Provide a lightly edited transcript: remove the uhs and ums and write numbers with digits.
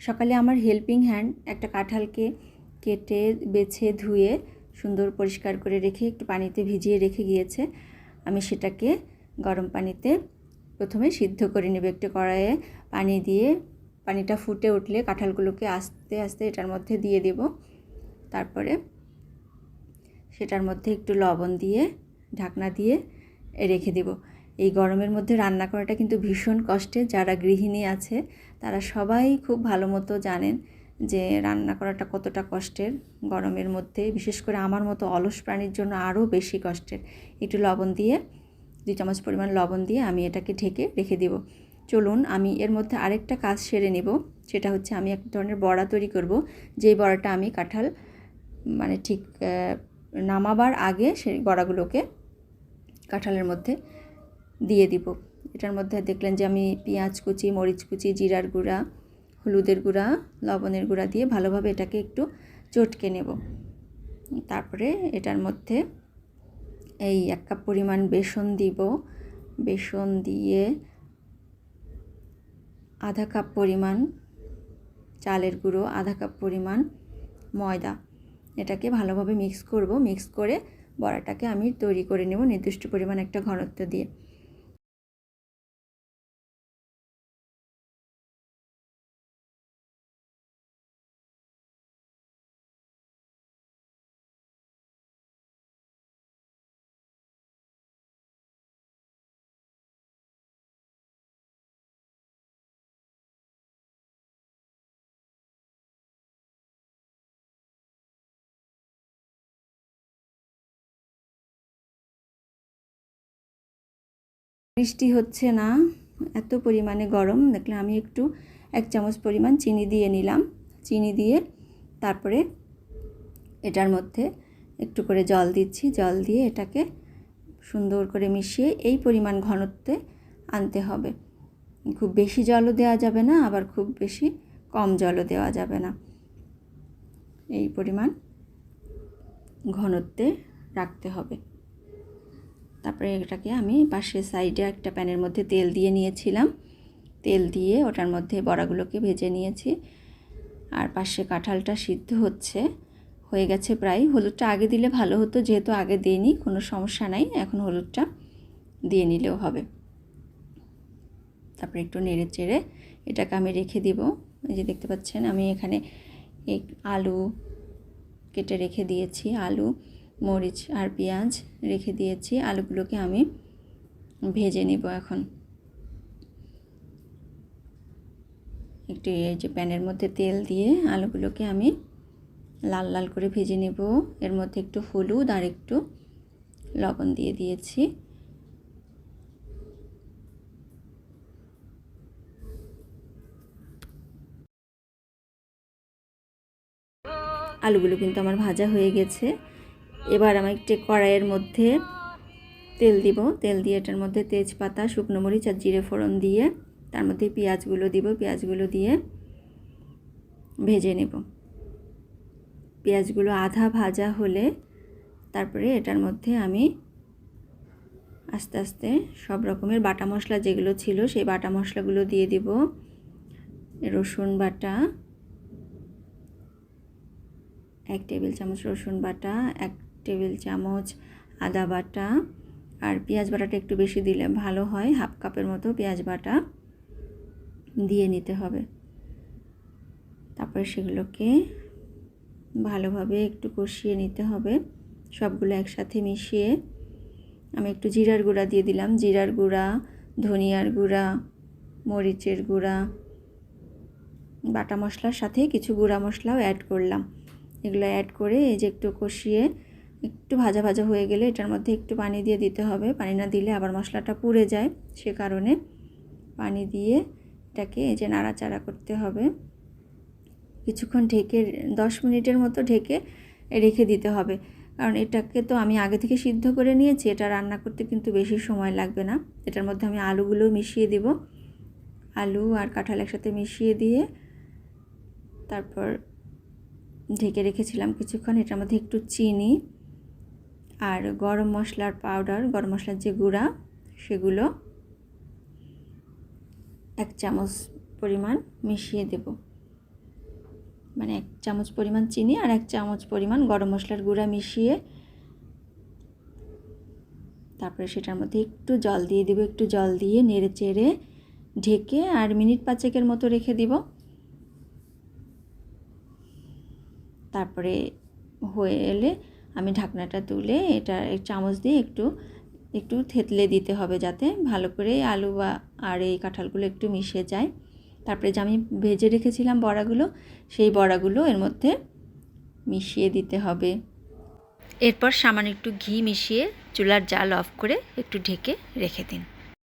সকালে আমার helping hand একটা কাঁঠালকে কেটে বেছে ধুয়ে সুন্দর পরিষ্কার করে রেখে একটু পানিতে ভিজিয়ে রেখে গিয়েছে। আমি সেটাকে গরম পানিতে প্রথমে সিদ্ধ করে নেব। একটু কড়াইয়ে পানি দিয়ে পানিটা ফুটে উঠলে কাঁঠালগুলোকে আস্তে আস্তে এটার মধ্যে দিয়ে দেব। তারপরে সেটার মধ্যে একটু লবণ দিয়ে ঢাকনা দিয়ে রেখে দেব। এই গরমের মধ্যে রান্না করাটা কিন্তু ভীষণ কষ্টের। যারা গৃহিণী আছে তারা সবাই খুব ভালো মতো জানেন যে রান্না করাটা কতটা কষ্টের গরমের মধ্যে, বিশেষ করে আমার মতো অলস প্রাণীর জন্য আরও বেশি কষ্টের। একটু লবণ দিয়ে 2 চামচ পরিমাণ লবণ দিয়ে আমি এটাকে ঢেকে রেখে দেব। চলুন আমি এর মধ্যে আরেকটা কাজ সেরে নেব। সেটা হচ্ছে আমি এক ধরনের বড়া তৈরি করব। যেই বড়াটা আমি কাঁঠাল মানে ঠিক নামাবার আগে সেই বড়াগুলোকে কাঁঠালের মধ্যে দিয়ে দিব। এটার মধ্যে দেখলেন যে আমি পেঁয়াজ কুচি, মরিচ কুচি, জিরার গুঁড়া, হলুদের গুঁড়া, লবণের গুঁড়া দিয়ে ভালোভাবে এটাকে একটু চটকে নেব। তারপরে এটার মধ্যে এই 1 কাপ পরিমাণ বেসন দিব। বেসন দিয়ে আধা কাপ পরিমাণ চালের গুঁড়ো, আধা কাপ পরিমাণ ময়দা, এটাকে ভালোভাবে মিক্স করব। মিক্স করে বড়াটাকে আমি তৈরি করে নেব নির্দিষ্ট পরিমাণ একটা ঘনত্ব দিয়ে। বৃষ্টি হচ্ছে না, এত পরিমাণে গরম। দেখলে আমি একটু 1 চামচ পরিমাণ চিনি দিয়ে নিলাম। চিনি দিয়ে তারপরে এটার মধ্যে একটু করে জল দিচ্ছি। জল দিয়ে এটাকে সুন্দর করে মিশিয়ে এই পরিমাণ ঘনত্বে আনতে হবে। খুব বেশি জলও দেওয়া যাবে না, আবার খুব বেশি কম জলও দেওয়া যাবে না। এই পরিমাণ ঘনত্বে রাখতে হবে। তারপরে এটাকে আমি পাশে সাইডে একটা প্যানের মধ্যে তেল দিয়ে নিয়েছিলাম। তেল দিয়ে ওটার মধ্যে বড়াগুলোকে ভেজে নিয়েছি। আর পাশে কাঁঠালটা সিদ্ধ হয়ে গেছে প্রায়। হলুদটা আগে দিলে ভালো হতো, যেহেতু আগে দিইনি কোনো সমস্যা নাই, এখন হলুদটা দিয়ে নিলেও হবে। তারপরে একটু নেড়ে চেড়ে এটাকে আমি রেখে দিব। এই যে দেখতে পাচ্ছেন আমি এখানে এক আলু কেটে রেখে দিয়েছি, আলু, মরিচ আর পেঁয়াজ রেখে দিয়েছি। আলুগুলোকে আমি ভেজে নিব এখন। একটু এই যে প্যানের মধ্যে তেল দিয়ে আলুগুলোকে আমি লাল লাল করে ভেজে নেব। এর মধ্যে একটু হলুদ আর একটু লবণ দিয়ে দিয়েছি। আলুগুলো কিন্তু আমার ভাজা হয়ে গেছে। এবার আমি একটা কড়াইয়ের মধ্যে তেল দিব। তেল দিয়ে এটার মধ্যে তেজপাতা, শুকনো মরিচ আর জিরে ফোড়ন দিয়ে তার মধ্যে পেঁয়াজগুলো দিব। পেঁয়াজগুলো দিয়ে ভেজে নেব। পেঁয়াজগুলো আধা ভাজা হলে তারপরে এটার মধ্যে আমি আস্তে আস্তে সব রকমের বাটা মশলা যেগুলো ছিল সেই বাটা মশলাগুলো দিয়ে দিব। রসুন বাটা 1 টেবিল চামচ রসুন বাটা, 1 টেবিল চামচ আদা বাটা, আর পেঁয়াজ বাটাটা একটু বেশি দিলে ভালো হয়। 1/2 কাপের মতো পেঁয়াজ বাটা দিয়ে নিতে হবে। তারপরে সেগুলোকে ভালোভাবে একটু কষিয়ে নিতে হবে। সবগুলো একসাথে মিশিয়ে আমি একটু জিরার গুঁড়া দিয়ে দিলাম। জিরার গুঁড়া, ধনিয়ার গুঁড়া, মরিচের গুঁড়া, বাটা মশলার সাথে কিছু গুঁড়া মশলাও অ্যাড করলাম। এগুলো অ্যাড করে এই যে একটু কষিয়ে একটু ভাজা ভাজা হয়ে গেলে এটার মধ্যে একটু পানি দিয়ে দিতে হবে। পানি না দিলে আবার মশলাটা পুড়ে যায়, সে কারণে পানি দিয়ে এটাকে এই যে নাড়াচাড়া করতে হবে। কিছুক্ষণ ঢেকে 10 মিনিটের মতো ঢেকে রেখে দিতে হবে, কারণ এটাকে তো আমি আগে থেকে সিদ্ধ করে নিয়েছি। এটা রান্না করতে কিন্তু বেশি সময় লাগবে না। এটার মধ্যে আমি আলুগুলো মিশিয়ে দিব। আলু আর কাঁঠাল একসাথে মিশিয়ে দিয়ে তারপর ঢেকে রেখেছিলাম কিছুক্ষণ। এটার মধ্যে একটু চিনি আর গরম মশলার পাউডার, গরম মশলার যে গুঁড়া সেগুলো 1 চামচ পরিমাণ মিশিয়ে দেব। মানে 1 চামচ পরিমাণ চিনি আর 1 চামচ পরিমাণ গরম মশলার গুঁড়া মিশিয়ে তারপরে সেটার মধ্যে একটু জল দিয়ে দেব। একটু জল দিয়ে নেড়ে চেড়ে ঢেকে আর মিনিট 5 মতো রেখে দিব। তারপরে হয়ে এলে আমি ঢাকনাটা তুলে এটা এক চামচ দিয়ে একটু থেতলে দিতে হবে, যাতে ভালো করে আলু আর এই কাঁঠালগুলো একটু মিশে যায়। তারপরে যে আমি ভেজে রেখেছিলাম বড়াগুলো, সেই বড়াগুলো এর মধ্যে মিশিয়ে দিতে হবে। এরপর সামান্য একটু ঘি মিশিয়ে চুলার জাল অফ করে একটু ঢেকে রেখে দিন।